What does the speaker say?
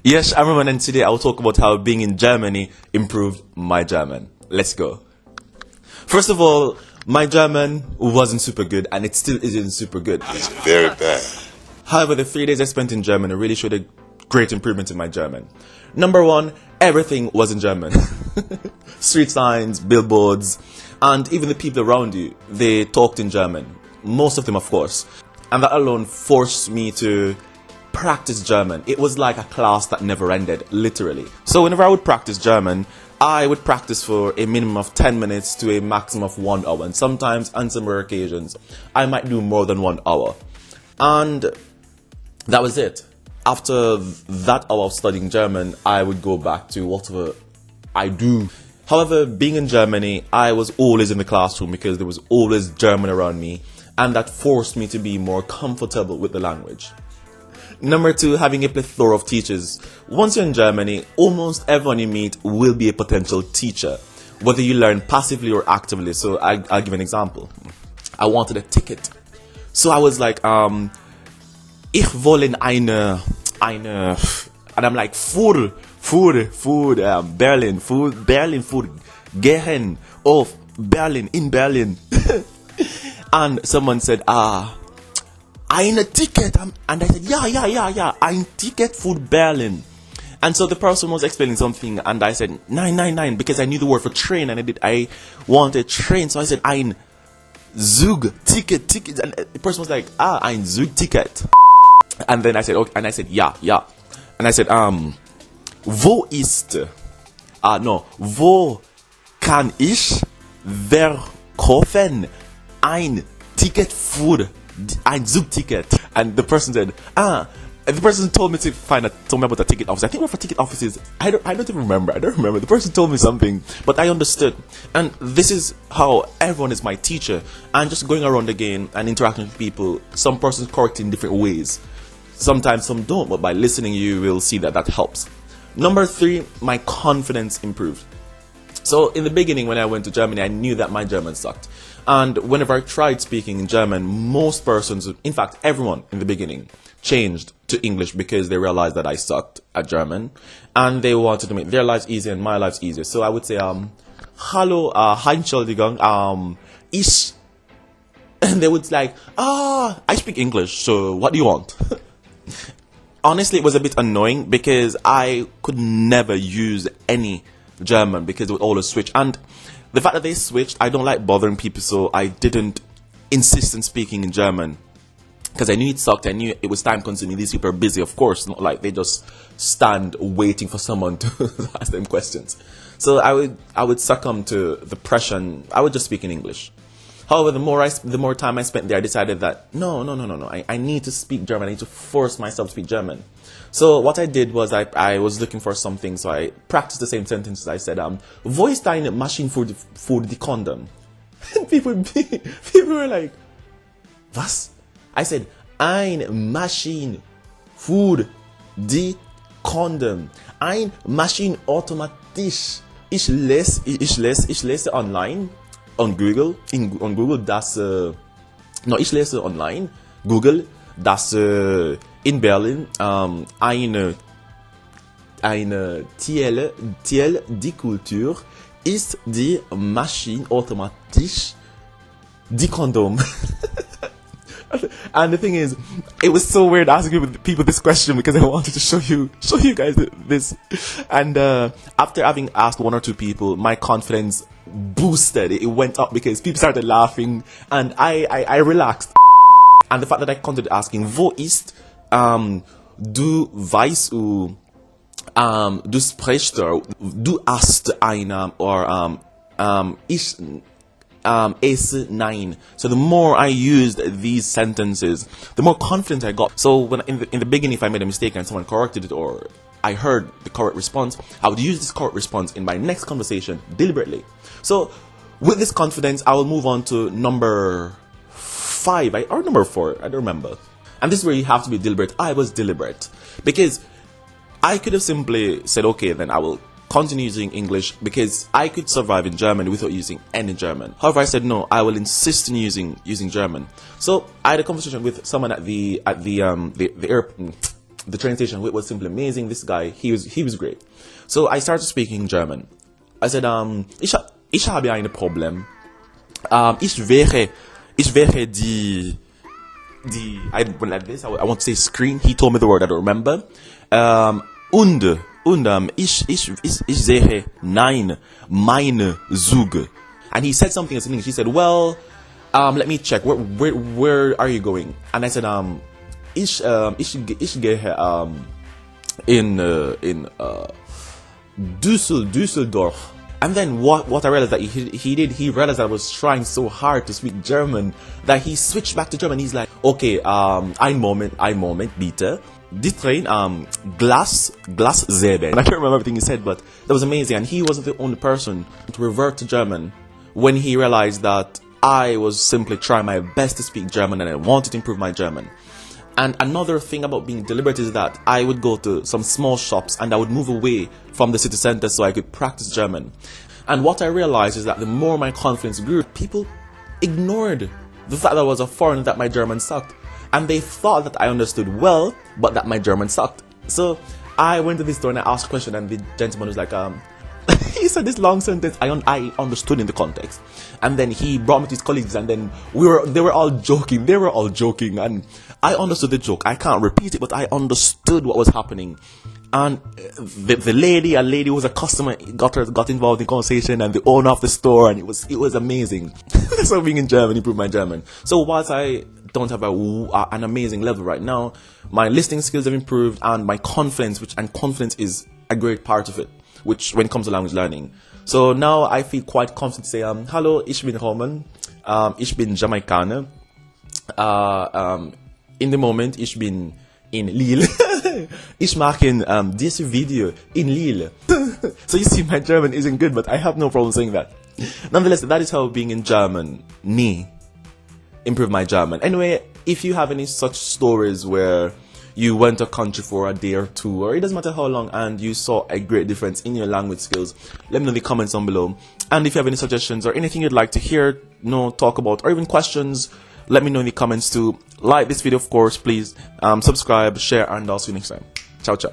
Yes, I'm Roman, and today I'll talk about how being in Germany improved my German. Let's go. First of all, my German wasn't super good, and it still isn't super good. It's very bad. However, the 3 days I spent in Germany really showed a great improvement in my German. Number one, everything was in German. Street signs, billboards, and even the people around you, they talked in German. Most of them, of course. And that alone forced me to practice German. It was like a class that never ended, literally. So whenever I would practice German, I would practice for a minimum of 10 minutes to a maximum of 1 hour. And sometimes, on some rare occasions, I might do more than 1 hour. And that was it. After that hour of studying German, I would go back to whatever I do. However, being in Germany, I was always in the classroom because there was always German around me, and that forced me to be more comfortable with the language. Number two, having a plethora of teachers. Once you're in Germany, almost everyone you meet will be a potential teacher, whether you learn passively or actively. So I'll give an example. I wanted a ticket. So I was like, ich wollen eine, and I'm like, food, Berlin, food, gehen, auf Berlin, in Berlin. And someone said, eine Ticket. And I said, yeah, ein Ticket für Berlin. And so the person was explaining something, and I said, 999, because I knew the word for train, and I wanted train. So I said, ein Zug, ticket. And the person was like, ein Zug ticket. And then I said, okay, and I said, yeah. And I said, wo ist, wo kann ich verkaufen ein Ticket für ein Zugticket? And the person said, and the person told me about the ticket office. I think what for ticket offices, I don't even remember. I don't remember. The person told me something, but I understood. And this is how everyone is my teacher. And just going around again and interacting with people, some persons correct in different ways. Sometimes some don't, but by listening you will see that helps. Number three, my confidence improved. So in the beginning when I went to Germany, I knew that my German sucked. And whenever I tried speaking in German, most persons, in fact everyone in the beginning, changed to English because they realized that I sucked at German. And they wanted to make their lives easier and my lives easier. So I would say, hallo, Entschuldigung, ich... And they would like, I speak English, so what do you want? Honestly, it was a bit annoying because I could never use any German because it would always switch. And the fact that they switched, I don't like bothering people, so I didn't insist on speaking in German because I knew it sucked. I knew it was time consuming. These people are busy, of course, not like they just stand waiting for someone to ask them questions. So I would succumb to the pressure and I would just speak in English. However, the more time I spent there, I decided that no. I need to speak German. I need to force myself to speak German. So what I did was I was looking for something, so I practiced the same sentences. I said, wo ist deine Maschine für die Kondom? And people were like, was? I said, eine Maschine für die Kondom. Ein Maschine automatisch. Ich lese online. On Google, on Google, ich lese online, Google, dass in Berlin eine Tiel die Kultur ist die Maschine automatisch die Kondom. And the thing is, it was so weird asking people this question because I wanted to show you guys this. And after having asked 1 or 2 people, my confidence boosted. It went up because people started laughing, and I relaxed. And the fact that I continued asking, wo ist, du weißt, du sprichst, du hast eine, or ich esse nein. So the more I used these sentences, the more confident I got. So when in the beginning, if I made a mistake and someone corrected it, or I heard the correct response, I would use this correct response in my next conversation deliberately. So with this confidence, I will move on to number 5 or number 4, I don't remember. And this is where you have to be deliberate. I was deliberate because I could have simply said, okay, then I will continue using English because I could survive in German without using any German. However, I said no, I will insist on using German. So I had a conversation with someone at the the train station. It was simply amazing. This guy, he was great. So I started speaking German. I said, ich habe ein Problem. Ich wäre die, I went like this, I want to say screen. He told me the word, I don't remember. Ich sehe nein, meine Züge. And he said something in English. He said, well, let me check. Where are you going? And I said, ich gehe in Düsseldorf. And then what I realized that he realized that I was trying so hard to speak German that he switched back to German. He's like, okay, ein Moment, bitte. This train, Glas 7. And I can't remember everything he said, but that was amazing. And he wasn't the only person to revert to German when he realized that I was simply trying my best to speak German and I wanted to improve my German. And another thing about being deliberate is that I would go to some small shops and I would move away from the city center so I could practice German. And what I realized is that the more my confidence grew, people ignored the fact that I was a foreigner, that my German sucked. And they thought that I understood well, but that my German sucked. So I went to this store and I asked a question, and the gentleman was like, he said this long sentence. I understood in the context, and then he brought me to his colleagues, and then they were all joking. They were all joking, and I understood the joke. I can't repeat it, but I understood what was happening. And a lady who was a customer got involved in conversation, and the owner of the store, and it was amazing. So being in Germany improved my German. So whilst I don't have an amazing level right now, my listening skills have improved, and my confidence, confidence is a great part of it, which when it comes to language learning. So now I feel quite confident to say, hallo, ich bin Roman, ich bin Jamaikaner, in the moment, ich bin in Lille. Ich mache this video in Lille. So you see, my German isn't good, but I have no problem saying that. Nonetheless, that is how being in German, improve my German. Anyway, if you have any such stories where you went to a country for a day or two, or it doesn't matter how long, and you saw a great difference in your language skills, let me know in the comments down below. And if you have any suggestions or anything you'd like to hear, talk about, or even questions, let me know in the comments too. Like this video, of course, please. Subscribe, share, and I'll see you next time. Ciao, ciao.